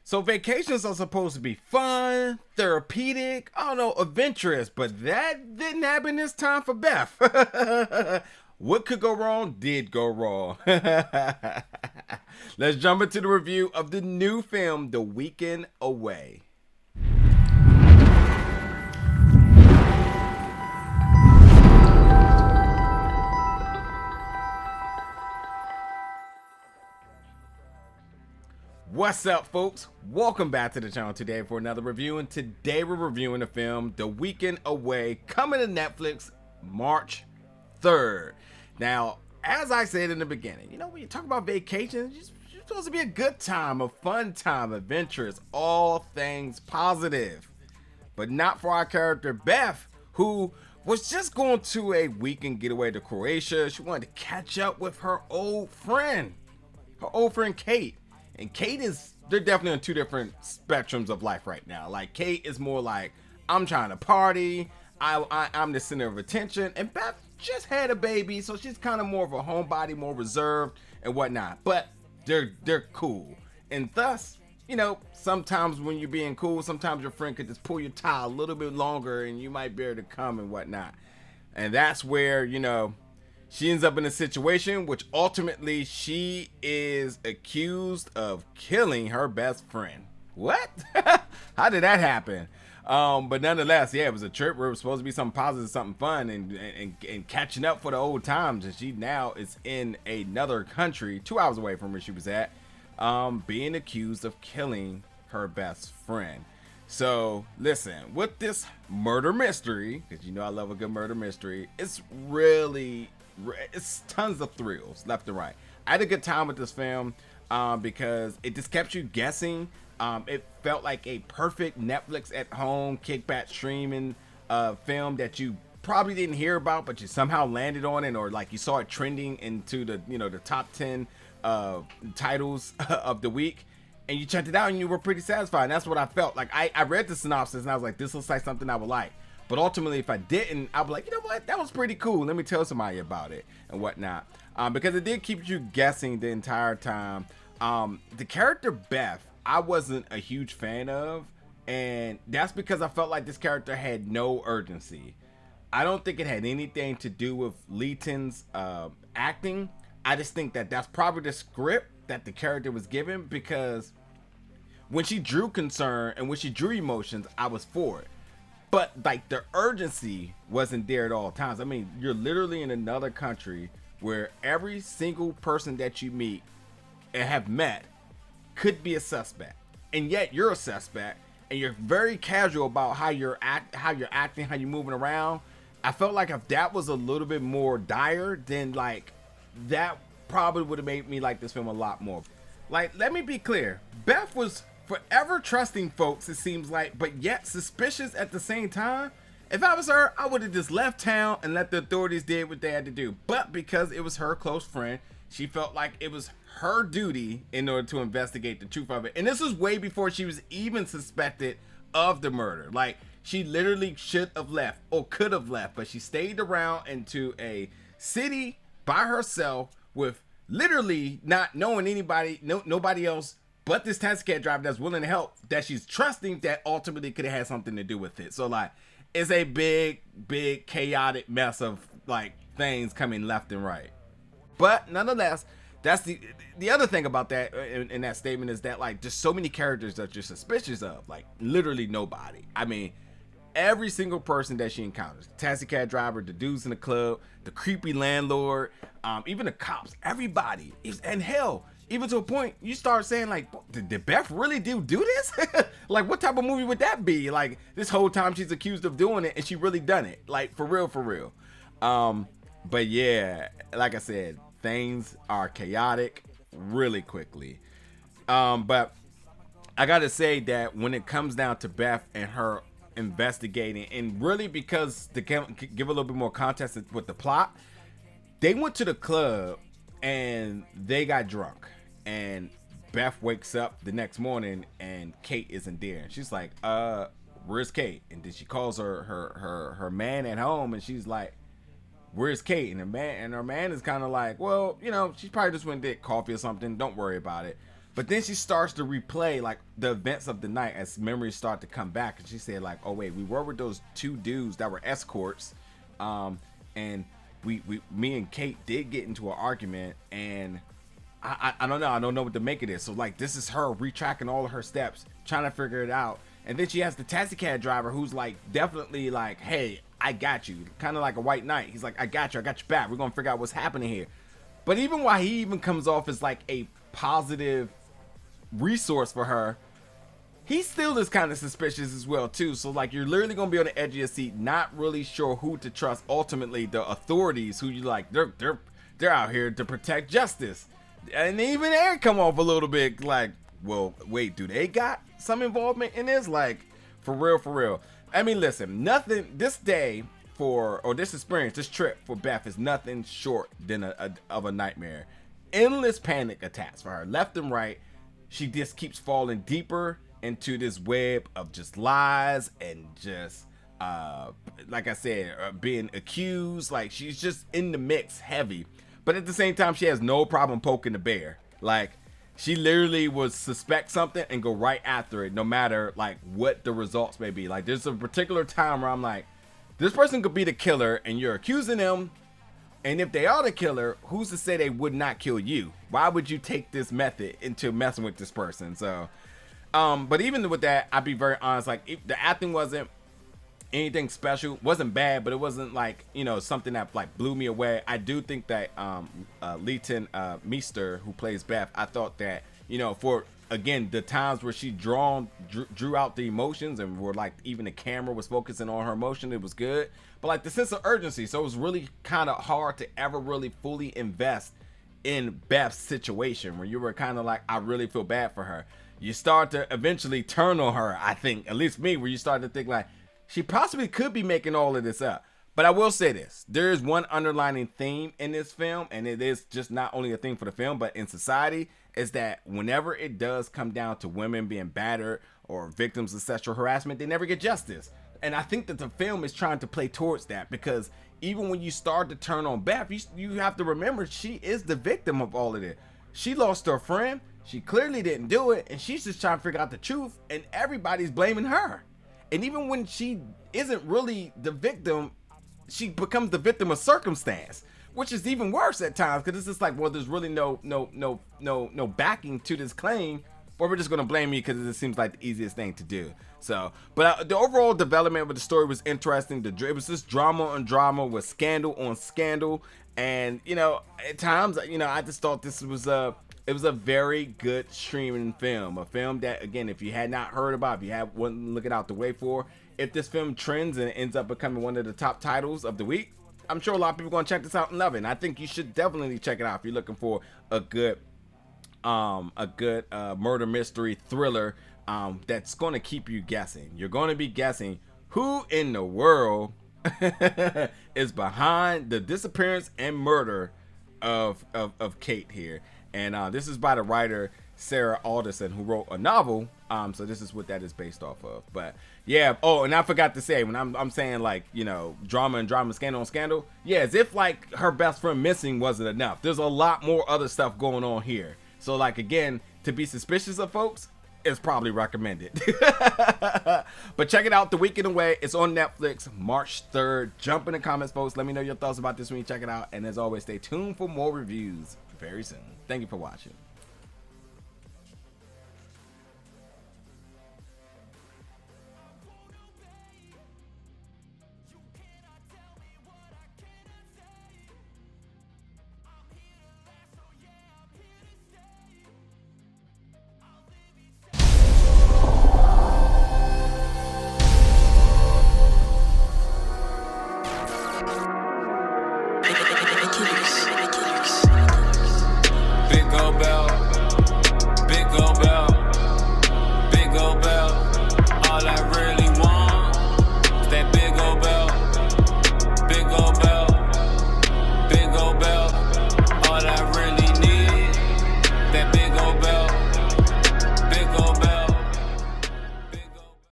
So vacations are supposed to be fun, therapeutic, I don't know, adventurous, but that didn't happen this time for Beth. What could go wrong did go wrong. Let's jump into the review of the new film, The Weekend Away. What's up, folks? Welcome back to the channel today for another review, and today we're reviewing the film The Weekend Away, coming to Netflix March 3rd. Now, as I said in the beginning, when you talk about vacations, it's supposed to be a good time, a fun time, adventurous, all things positive. But not for our character Beth, who was just going to a weekend getaway to Croatia. She wanted to catch up with her old friend Kate. And they're definitely on two different spectrums of life right now. Like, Kate is more like, I'm trying to party, I'm the center of attention, and Beth just had a baby, so she's kind of more of a homebody, more reserved and whatnot. But they're cool, and thus, sometimes when you're being cool, sometimes your friend could just pull your tie a little bit longer, and you might be able to come and whatnot. And that's where she ends up in a situation which ultimately she is accused of killing her best friend. What? How did that happen? But nonetheless, yeah, it was a trip where it was supposed to be something positive, something fun, and catching up for the old times. And she now is in another country, 2 hours away from where she was at, being accused of killing her best friend. So listen, with this murder mystery, because I love a good murder mystery, it's tons of thrills left and right. I had a good time with this film because it just kept you guessing. It felt like a perfect Netflix at home kickback streaming film that you probably didn't hear about, but you somehow landed on it, or like you saw it trending into the top 10 titles of the week, and you checked it out and you were pretty satisfied. And that's what I felt like. I read the synopsis and I was like, this looks like something I would like. But ultimately, if I didn't, I'd be like, you know what? That was pretty cool. Let me tell somebody about it and whatnot. Because it did keep you guessing the entire time. The character Beth, I wasn't a huge fan of. And that's because I felt like this character had no urgency. I don't think it had anything to do with Leighton's acting. I just think that that's probably the script that the character was given. Because when she drew concern and when she drew emotions, I was for it. But like the urgency wasn't there at all times. I mean, you're literally in another country where every single person that you meet and have met could be a suspect, and yet you're a suspect, and you're very casual about how you're acting, how you're moving around. I felt like if that was a little bit more dire, then like that probably would have made me like this film a lot more. Like, let me be clear, Beth was forever trusting folks, it seems like, but yet suspicious at the same time. If I was her, I would have just left town and let the authorities do what they had to do. But because it was her close friend, she felt like it was her duty in order to investigate the truth of it. And this was way before she was even suspected of the murder. Like, she literally should have left or could have left, but she stayed around into a city by herself with literally not knowing anybody, nobody else but this taxi cab driver that's willing to help, that she's trusting, that ultimately could have had something to do with it. So like, it's a big chaotic mess of like things coming left and right. But nonetheless, that's the other thing about that in that statement is that like there's so many characters that you're suspicious of, like literally nobody. I mean, every single person that she encounters, the taxi cab driver, the dudes in the club, the creepy landlord, even the cops, everybody is, and hell, even to a point you start saying like, did Beth really do this? Like, what type of movie would that be? Like, this whole time she's accused of doing it and she really done it, like for real. But yeah, like I said, things are chaotic really quickly. But I gotta say that when it comes down to Beth and her investigating, and really because to give a little bit more context with the plot, they went to the club and they got drunk, and Beth wakes up the next morning and Kate isn't there, and she's like, where's Kate? And then she calls her man at home, and she's like, where's Kate? And her man is kind of like, well, she's probably just went to get coffee or something, don't worry about it. But then she starts to replay like the events of the night as memories start to come back, and she said like, "Oh wait, we were with those two dudes that were escorts, and me and Kate did get into an argument, and I don't know, I don't know what to make of this." So like, this is her retracking all of her steps, trying to figure it out, and then she has the taxi cab driver who's like definitely like, "Hey, I got you," kind of like a white knight. He's like, I got your back. We're gonna figure out what's happening here. But even while he even comes off as like a positive resource for her, he still is kind of suspicious as well too. So like, you're literally gonna be on the edge of your seat, not really sure who to trust. Ultimately, the authorities, who you like, they're out here to protect justice, and even they come off a little bit like, well, wait, do they got some involvement in this? Like, for real. I mean, listen, nothing this day this experience, this trip for Beth is nothing short than of a nightmare. Endless panic attacks for her, left and right. She just keeps falling deeper into this web of just lies and just, like I said, being accused. Like, she's just in the mix heavy. But at the same time, she has no problem poking the bear. Like, she literally would suspect something and go right after it, no matter like what the results may be. Like, there's a particular time where I'm like, this person could be the killer and you're accusing them. And if they are the killer, who's to say they would not kill you? Why would you take this method into messing with this person? So, but even with that, I'd be very honest. Like, if the acting wasn't anything special, wasn't bad, but it wasn't like, you know, something that like blew me away. I do think that Leighton Meester, who plays Beth, I thought that, you know, for again the times where she drew out the emotions and were like, even the camera was focusing on her emotion, it was good. But like the sense of urgency, so it was really kind of hard to ever really fully invest in Beth's situation, where you were kind of like, I really feel bad for her. You start to eventually turn on her, I think, at least me, where you start to think like, she possibly could be making all of this up. But I will say this, there is one underlining theme in this film, and it is just not only a thing for the film, but in society, is that whenever it does come down to women being battered or victims of sexual harassment, they never get justice. And I think that the film is trying to play towards that, because even when you start to turn on Beth, you have to remember she is the victim of all of it. She lost her friend, she clearly didn't do it, and she's just trying to figure out the truth, and everybody's blaming her. And even when she isn't really the victim, she becomes the victim of circumstance, which is even worse at times, because it's just like, well, there's really no backing to this claim, or we're just gonna blame you because it seems like the easiest thing to do. So, but the overall development with the story was interesting. It was just drama on drama with scandal on scandal, and you know, at times, you know, I just thought this was it was a very good streaming film, a film that, again, if you had not heard about, if you had one looking out the way for, if this film trends and ends up becoming one of the top titles of the week, I'm sure a lot of people are going to check this out and love it. And I think you should definitely check it out if you're looking for a good murder mystery thriller that's going to keep you guessing. You're going to be guessing who in the world is behind the disappearance and murder of Kate here. And this is by the writer Sarah Alderson, who wrote a novel. So this is what that is based off of. But yeah. Oh, and I forgot to say, when I'm saying, like, you know, drama and drama, scandal and scandal. Yeah, as if like her best friend missing wasn't enough. There's a lot more other stuff going on here. So like, again, to be suspicious of folks is probably recommended. But check it out, The Weekend Away. It's on Netflix, March 3rd. Jump in the comments, folks. Let me know your thoughts about this when you check it out. And as always, stay tuned for more reviews very soon. Thank you for watching. Big go back.